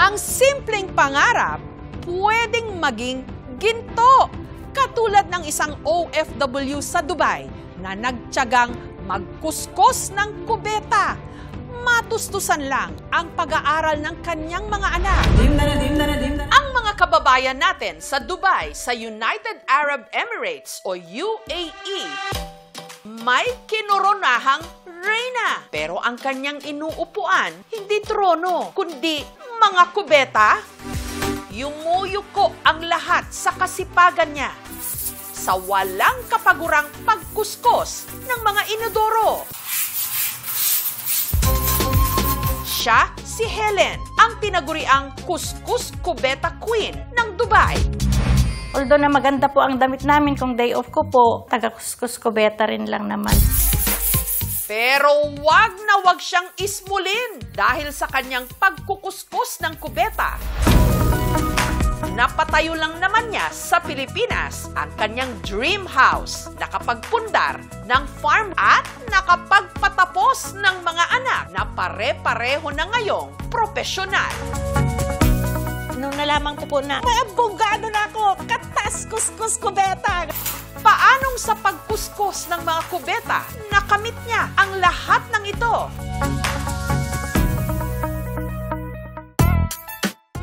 Ang simpleng pangarap pwedeng maging ginto. Katulad ng isang OFW sa Dubai na nagtiyagang magkuskos ng kubeta. Matustusan lang ang pag-aaral ng kanyang mga anak. Ang mga kababayan natin sa Dubai, sa United Arab Emirates o UAE, may kinoronahang reyna. Pero ang kanyang inuupuan, hindi trono, kundi mga kubeta. Yumuyuko ang lahat sa kasipagan niya sa walang kapagurang pagkuskos ng mga inodoro. Siya si Helen, ang tinaguriang kuskus kubeta queen ng Dubai. Although na maganda po ang damit namin kung day off ko po, taga-kuskus kubeta rin lang naman. Pero wag na wag siyang ismulin dahil sa kanyang pagkukuskus ng kubeta. Napatayo lang naman niya sa Pilipinas ang kanyang dream house, nakapagpundar ng farm at nakapagpatapos ng mga anak na pare-pareho na ngayong profesional. Nung nalaman ko po na may abogado na ako, katas kuskus kubeta. Paanong sa pagkuskus ng mga kubeta, nakamit niya ang lahat ng ito?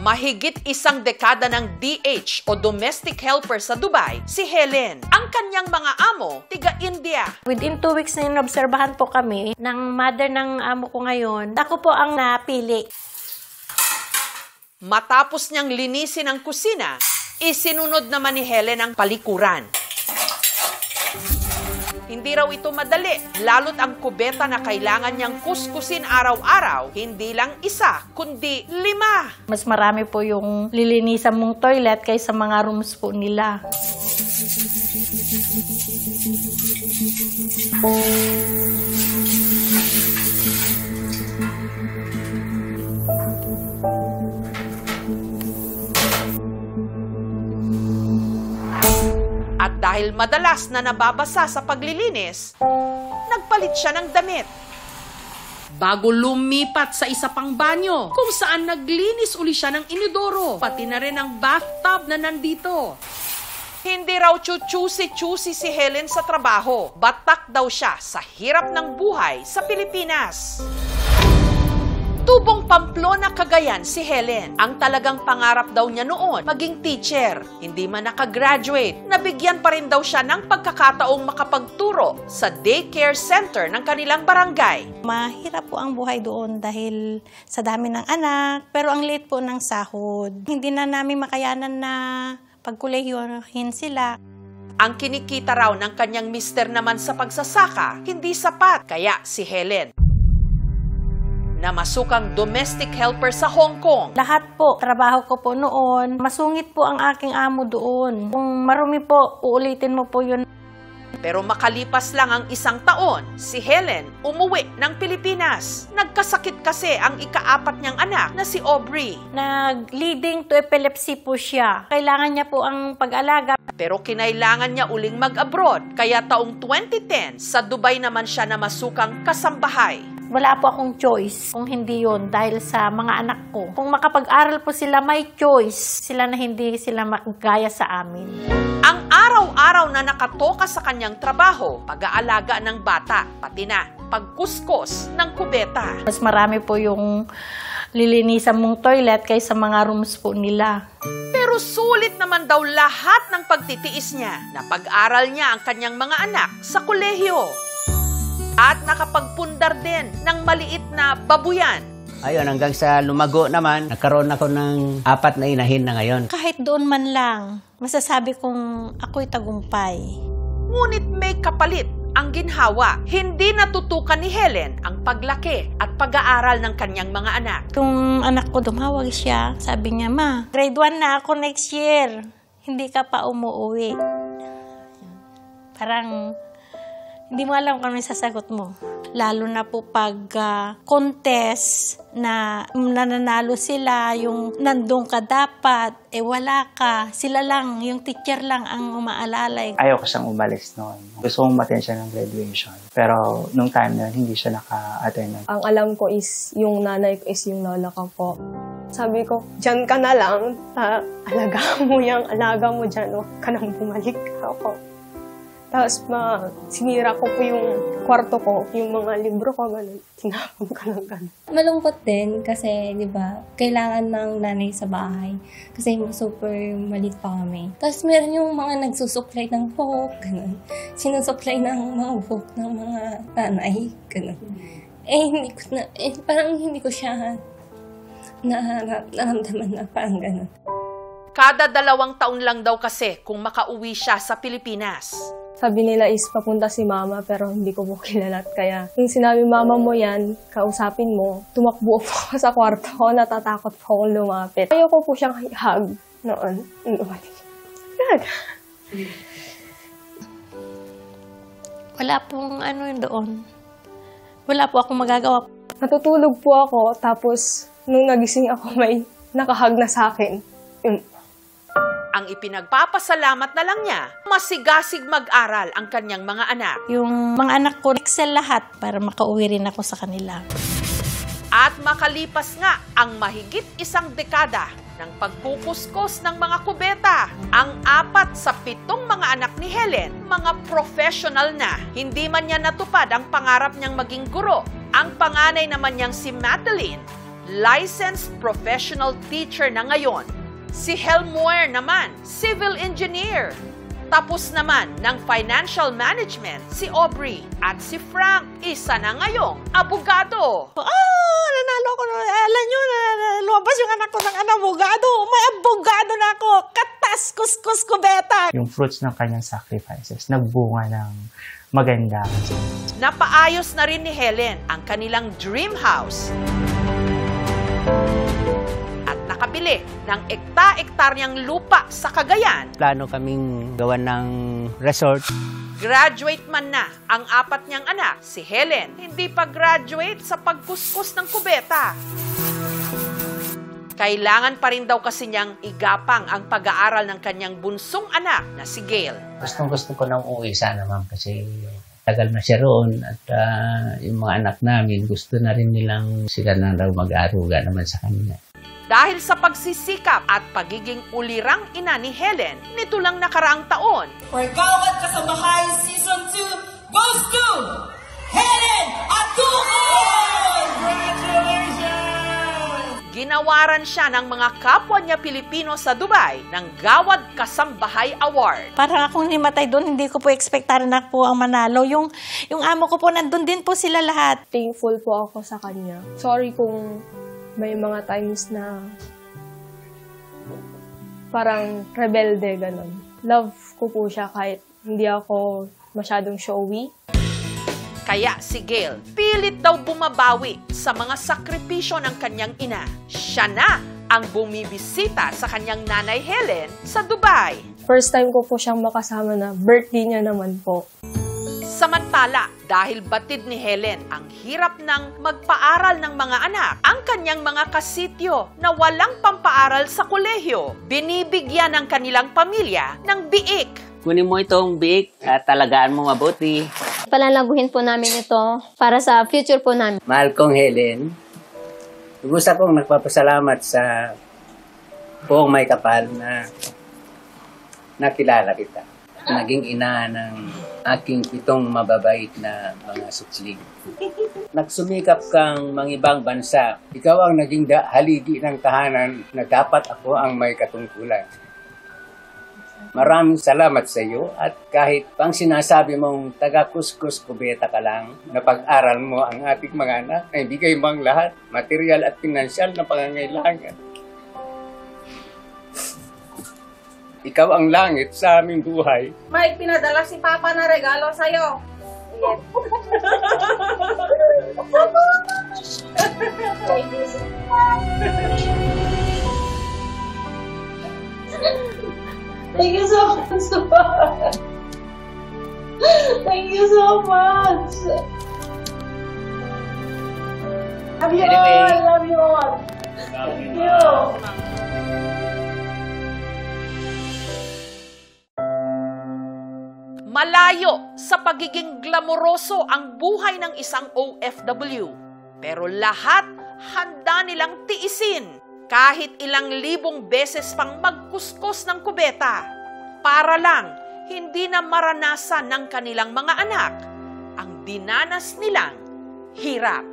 Mahigit isang dekada ng DH o domestic helper sa Dubai, si Helen. Ang kanyang mga amo, tiga-India. Within 2 weeks na inobserbahan po kami ng mother ng amo ko ngayon. Ako po ang napili. Matapos niyang linisin ang kusina, isinunod naman ni Helen ang palikuran. Hindi raw ito madali, lalo't ang kubeta na kailangan niyang kuskusin araw-araw, hindi lang isa, kundi 5. Mas marami po yung lilinisan mong toilet kaysa mga rooms po nila. At dahil madalas na nababasa sa paglilinis, nagpalit siya ng damit. Bago lumipat sa isa pang banyo, kung saan naglinis uli siya ng inodoro, pati na rin ang bathtub na nandito. Hindi raw chuchusi-chusi si Helen sa trabaho. Batak daw siya sa hirap ng buhay sa Pilipinas. Tubong Pamplona, Cagayan si Helen. Ang talagang pangarap daw niya noon, maging teacher. Hindi man nakagraduate, nabigyan pa rin daw siya ng pagkakataong makapagturo sa daycare center ng kanilang barangay. Mahirap po ang buhay doon dahil sa dami ng anak, pero ang liit po ng sahod. Hindi na namin makayanan na pagkulehiyohin sila. Ang kinikita raw ng kanyang mister naman sa pagsasaka, hindi sapat. Kaya si Helen, na masukang domestic helper sa Hong Kong. Lahat po, trabaho ko po noon, masungit po ang aking amo doon. Kung marumi po, uulitin mo po yun. Pero makalipas lang ang 1 taon, si Helen umuwi ng Pilipinas. Nagkasakit kasi ang ika-4 niyang anak na si Aubrey. Nag-leading to epilepsy po siya. Kailangan niya po ang pag-alaga. Pero kinailangan niya uling mag-abroad. Kaya taong 2010, sa Dubai naman siya na masukang kasambahay. Wala po akong choice kung hindi yun dahil sa mga anak ko. Kung makapag-aral po sila, may choice sila na hindi sila magaya sa amin. Ang araw-araw na nakatoka sa kanyang trabaho, pag-aalaga ng bata, pati na pagkuskos ng kubeta. Mas marami po yung lilinisan mong toilet kaysa mga rooms po nila. Pero sulit naman daw lahat ng pagtitiis niya na pag-aral niya ang kanyang mga anak sa kolehiyo. At nakapagpundar din ng maliit na babuyan. Ayun, hanggang sa lumago naman, nagkaroon ako ng 4 na inahin na ngayon. Kahit doon man lang, masasabi kong ako'y tagumpay. Ngunit may kapalit ang ginhawa. Hindi natutukan ni Helen ang paglaki at pag-aaral ng kanyang mga anak. Kung anak ko dumawag siya, sabi niya, "Ma, grade 1 na ako next year. Hindi ka pa umuwi." Parang hindi mo alam kung ano yung sasagot mo. Lalo na po pag contest na nananalo sila, yung nandun ka dapat, wala ka. Sila lang, yung teacher lang ang umaalala. Ayaw ko siyang umalis noon. Gusto kong ma-attend siya ng graduation. Pero nung time na hindi siya naka-attend. Ang alam ko is yung nanay ko is yung lola ko po. Sabi ko, dyan ka na lang, alaga mo dyan, huwag ka nang bumalik ako. Tapos sinira ko po yung kwarto ko, yung mga libro ko, ganun. Tinapon ka lang ganun. Malungkot din kasi, di ba, kailangan ng nanay sa bahay. Kasi super maliit pa kami. Tapos meron yung mga nagsusuklay ng buhok, ganun. Sinusuklay ng mga buhok ng mga nanay, ganun. Parang hindi ko siya naramdaman na parang ganun. Kada 2 taon lang daw kasi kung makauwi siya sa Pilipinas. Sabi nila is papunta si mama pero hindi ko po kilala. Kaya yung sinabi mama mo yan, kausapin mo, tumakbo po ako sa kwarto ko, natatakot po akong lumapit. Ayoko po siyang hug noon. God. Wala pong doon. Wala po akong magagawa. Natutulog po ako, tapos nung nagising ako may nakahag na sa akin. Yun. Ang ipinagpapasalamat na lang niya, masigasig mag-aral ang kanyang mga anak. Yung mga anak ko, excel lahat para makauwi rin ako sa kanila. At makalipas nga ang mahigit 1 dekada ng pagpupuskos ng mga kubeta, ang 4 sa 7 mga anak ni Helen, mga professional na. Hindi man niya natupad ang pangarap niyang maging guro. Ang panganay naman niyang si Madeline, licensed professional teacher na ngayon. Si Helmoer naman, civil engineer. Tapos naman ng financial management, si Aubrey. At si Frank, isa na ngayong abogado. Nanalo ko. Alam nyo, lumabas yung anak ko ng abogado. May abogado na ako. Katas, kuskus, kubeta. Yung fruits ng kanyang sacrifices, nagbunga ng maganda. Napaayos na rin ni Helen ang kanilang dream house. At nakabili ng ekta-ektaryang lupa sa Cagayan. Plano kaming gawan ng resort. Graduate man na ang 4 niyang anak, si Helen, hindi pa graduate sa pagkuskus ng kubeta. Kailangan pa rin daw kasi niyang igapang ang pag-aaral ng kanyang bunsong anak na si Gail. Gusto ko nang uuwi sana, ma'am, kasi tagal na siya roon at yung mga anak namin gusto na rin nilang sila na daw mag-aaruga naman sa kanya. Dahil sa pagsisikap at pagiging ulirang ina ni Helen, nito lang nakaraang taon, Gawad Kasambahay Season 2 goes to Helen Atuon! Congratulations! ginawaran siya ng mga kapwa niya Pilipino sa Dubai ng Gawad Kasambahay Award. Parang akong nimatay doon, hindi ko po ekspektaran na po ang manalo. Yung amo ko po, nandun din po sila lahat. Thankful po ako sa kanya. Sorry kung may mga times na parang rebelde, ganun. Love ko po siya kahit hindi ako masyadong showy. Kaya si Gail, pilit daw bumabawi sa mga sakripisyo ng kanyang ina. Siya na ang bumibisita sa kanyang nanay Helen sa Dubai. First time ko po siyang makasama na birthday niya naman po. Samantala, dahil batid ni Helen ang hirap ng magpaaral ng mga anak, ang kanyang mga kasityo na walang pampaaral sa kolehiyo, binibigyan ng kanilang pamilya ng biik. Kunin mo itong biik at talagaan mo mabuti. Palalaguhin po namin ito para sa future po namin. Mahal kong Helen, gusto kong nagpapasalamat sa buong may kapal na nakilala kita. Naging ina ng aking 7 mababait na mga sutsling. Nagsumikap kang mangibang bansa. Ikaw ang naging haligi ng tahanan na dapat ako ang may katungkulan. Maraming salamat sa iyo at kahit pang sinasabi mong taga-kuskus kubeta ka lang, napag-aral mo ang ating mga anak na ibigay mo ang lahat, material at pinansyal na pangangailangan. Ikaw ang langit sa aming buhay. May pinadala si Papa na regalo sa'yo. Thank you so much. Thank you so much. Love you all. Love you all. Thank you. Malayo sa pagiging glamoroso ang buhay ng isang OFW. Pero lahat handa nilang tiisin kahit ilang libong beses pang magkuskus ng kubeta para lang hindi na maranasan ng kanilang mga anak ang dinanas nilang hirap.